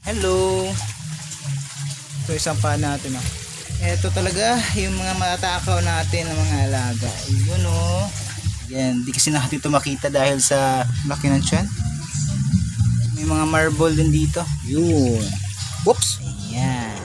Hello. Ito isang pa natin. Ito talaga yung mga matatakaw natin ng mga alaga. Yun Yan, di kasi natin ito makita dahil sa laki ng tiyan. May mga marble din dito. Yun. Whoops. Ayan.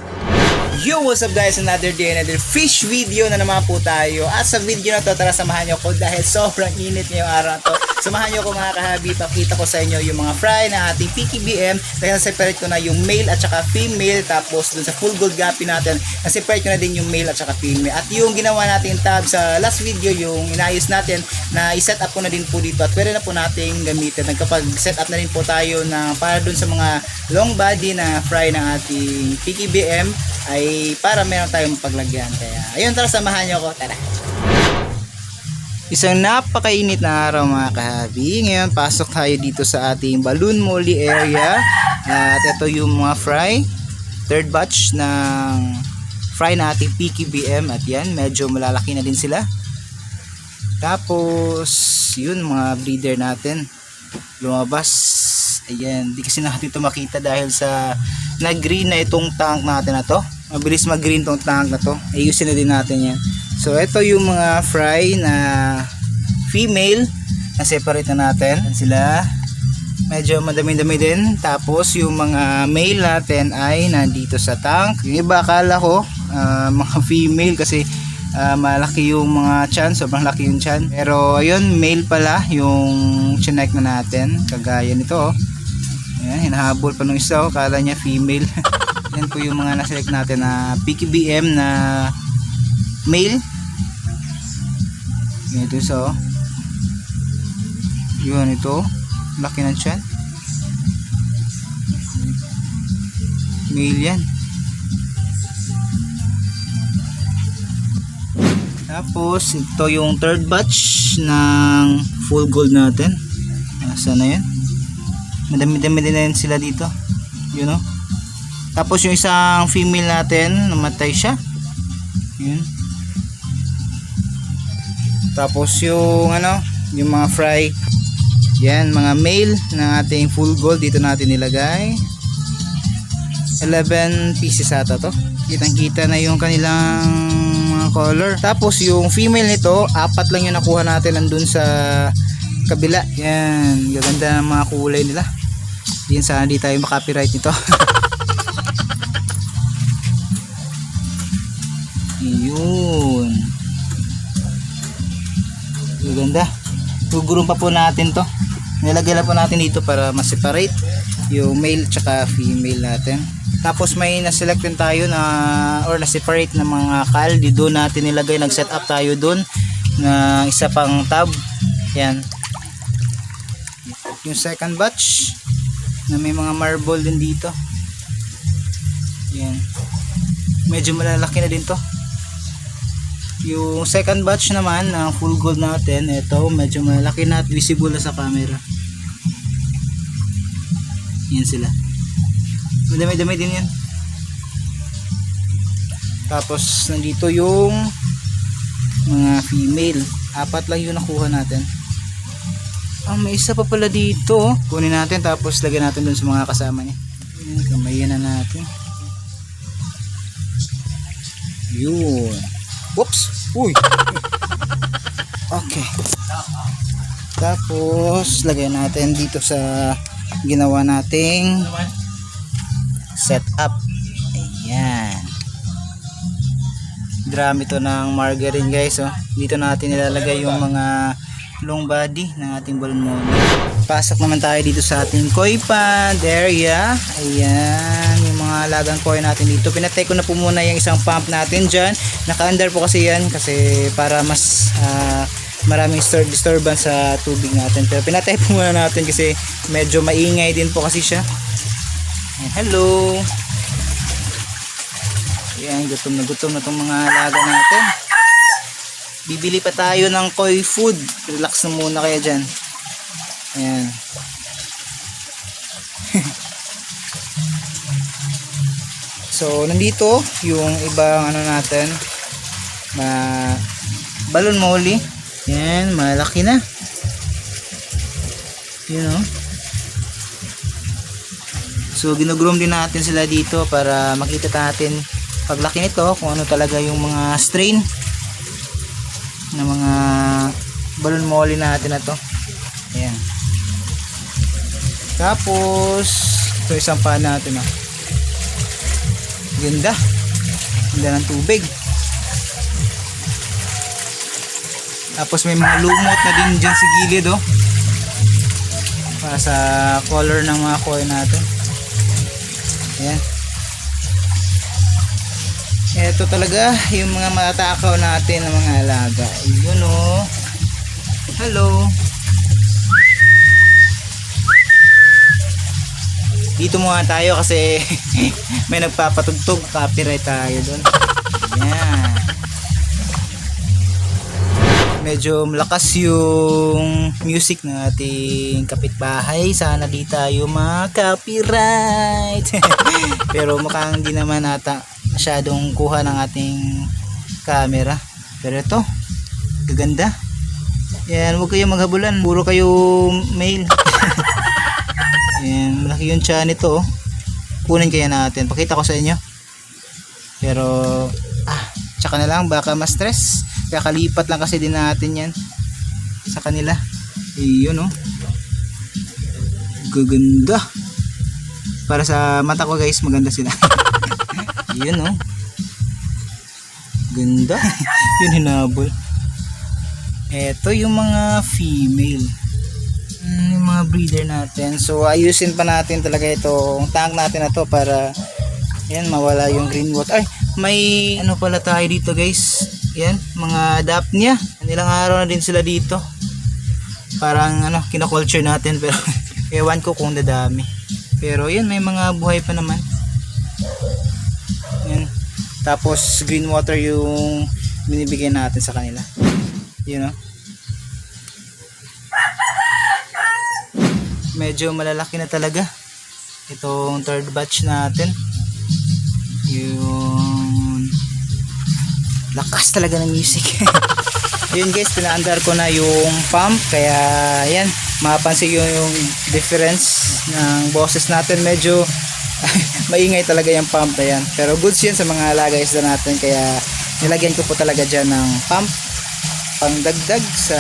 Yo, what's up guys? Another day, another fish video na naman po tayo. At sa video na to, tara samahan nyo ko dahil sobrang init ngayong araw na to. Samahan nyo ko mga kahabi, pakita ko sa inyo yung mga fry na ating PKBM. Dahil separate ko na yung male at saka female. Tapos dun sa full gold gapi natin, separate ko na din yung male at saka female. At yung ginawa natin tab sa last video, yung inayos natin na i-set up ko na din po dito. At pwede na po natin gamitin. Nagkapag-set up na rin po tayo na para dun sa mga long body na fry ng ating PKBM ay para meron tayong paglagyan. Kaya ayun, tara samahan nyo ko. Tara. Isang napakainit na araw mga kahabi. Ngayon pasok tayo dito sa ating balloon molly area. At ito yung mga fry. Third batch ng fry na ating PKBM. At yan, medyo malalaki na din sila. Tapos yun, mga breeder natin lumabas. Ayan, di kasi natin ito makita dahil sa nag-green na itong tank natin na to. Mabilis mag-green tong tank na to. Ayusin na din natin yan. So ito yung mga fry na female na separate na natin. Yan sila. Medyo madami-dami din. Tapos yung mga male natin ay nandito sa tank. Yung iba akala ko mga female kasi malaki yung mga tiyan. Sobrang laki yung tiyan. Pero ayun, male pala yung chinek na natin. Kagaya nito. Ayan, hinahabol pa nung isa. Kala niya female. Yan po yung mga naselect natin na PKBM na male. Ito so. Yun ito. Laki ng tiyan. Male yan. Tapos ito yung third batch ng full gold natin. Nasaan na yan? Madami-dami din na sila dito. You know? Tapos yung isang female natin, namatay siya. Yun. Tapos yung yung mga fry. Yan, mga male ng ating full gold dito natin nilagay. 11 pieces ata to. Kitang-kita na yung kanilang mga color. Tapos yung female nito, 4 lang yung nakuha natin nandun sa kabila. Yan, gaganda ng mga kulay nila. Yan, sana di tayo makapiright nito. Yun. Ganda. Gugurong pa po natin to. Nilagay lang po natin dito para ma-separate yung male tsaka female natin. Tapos may na-select din tayo na or na-separate na mga kaldi. Doon natin nilagay. Nag-set up tayo doon na isa pang tab. Yan. Yung second batch na may mga marble din dito. Yan. Medyo malalaki na din to. Yung second batch naman ng full gold natin, ito medyo malaki na at visible na sa camera. Yan sila. Madami-dami din yan. Tapos nandito yung mga female. 4 lang yung nakuha natin. May isa pa pala dito. Kunin natin tapos lagyan natin dun sa mga kasama niya. Kamayin na natin. Yun. Whoops! Uy! Okay. Tapos lagyan natin dito sa ginawa nating setup. Ayan. Drum ito ng margarine guys. Dito natin nilalagay yung mga long body ng ating balloon molly. Pasok naman tayo dito sa ating koi pond area. Ayan, yung mga alagang koi natin dito. Pinatay ko na po muna yung isang pump natin dyan. Naka-under po kasi yan kasi para mas maraming disturbance sa tubig natin. Pero pinatay po muna natin kasi medyo maingay din po kasi siya. Hello. Ayan, gutom na itong mga alaga natin. Bibili pa tayo ng koi food. Relax na muna kaya dyan. Ayan. So nandito yung ibang natin na balloon molly. Yan, malaki na. You know. So ginugroom din natin sila dito para makita natin paglaki nito kung ano talaga yung mga strain ng mga balon molly natin na to. Ayan. Tapos ito isang pa natin ganda ng tubig. Tapos may mga lumot na din dyan sa gilid para sa color ng mga koi natin. Ayan. Ito talaga yung mga matatakaw natin ng mga alaga. Yun hello. Dito muna tayo kasi may nagpapatugtog, copyright tayo doon. Ayan. Medyo malakas yung music ng ating kapitbahay. Sana di tayo ma-copyright. Pero mukhang di naman ata masyadong kuha ng ating camera. Pero ito, gaganda. Yan, huwag kayong maghabulan. Puro kayo male. Yan, malaki yung tiyan nito. Kunin kaya natin. Pakita ko sa inyo. Pero, tsaka na lang. Baka ma-stress. Kakalipat lang kasi din natin yan sa kanila. Yun gaganda. Para sa mata ko guys, maganda sila. Yun ganda. Yun hinabol. Eto yung mga female, yung mga breeder natin. So ayusin pa natin talaga itong tank natin na to para yan mawala yung green water. Ay, may ano pala tayo dito guys. Yan, mga Daphnia. Ilang araw na din sila dito. Parang kina-culture natin pero ewan ko kung dadami. Pero yan, may mga buhay pa naman. Yan. Tapos green water yung binibigay natin sa kanila. Yun medyo malalaki na talaga itong third batch natin. Yung lakas talaga ng music. Yun guys, pinaandar ko na yung pump kaya yan, mapapansin yung difference ng boses natin. Medyo maingay talaga yung pump na yan, pero goods yan sa mga alaga isda natin, kaya nilagyan ko po talaga dyan ng pump pangdagdag sa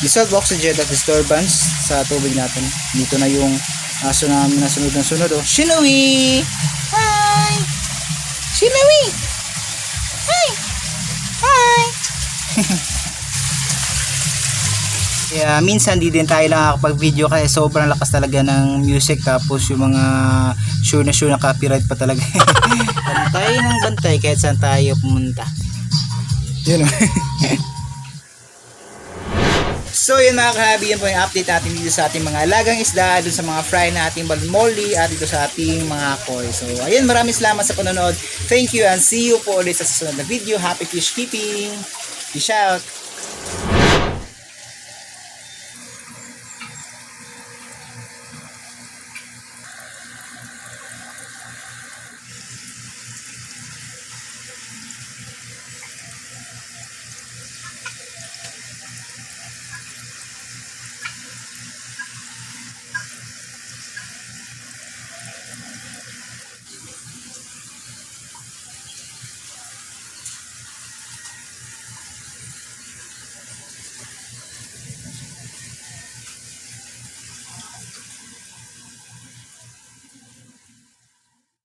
dissolved oxygen at disturbance sa tubig natin. Dito na yung aso namin na sunod ng sunod. Shinowi! Hi! Shinowi! Hi! Hi! Yeah, minsan di din tayo nakakapag-video kasi sobrang lakas talaga ng music, tapos yung mga sure na copyright pa talaga. Bantay ng bantay kahit saan tayo pumunta. Yun So yun mga kahabi, yan po yung update natin dito sa ating mga alagang isda, dun sa mga fry na ating balon molly at dito sa ating mga koi. So ayun, maraming salamat sa panonood. Thank you and see you po ulit sa susunod na video. Happy fish keeping! Peace out!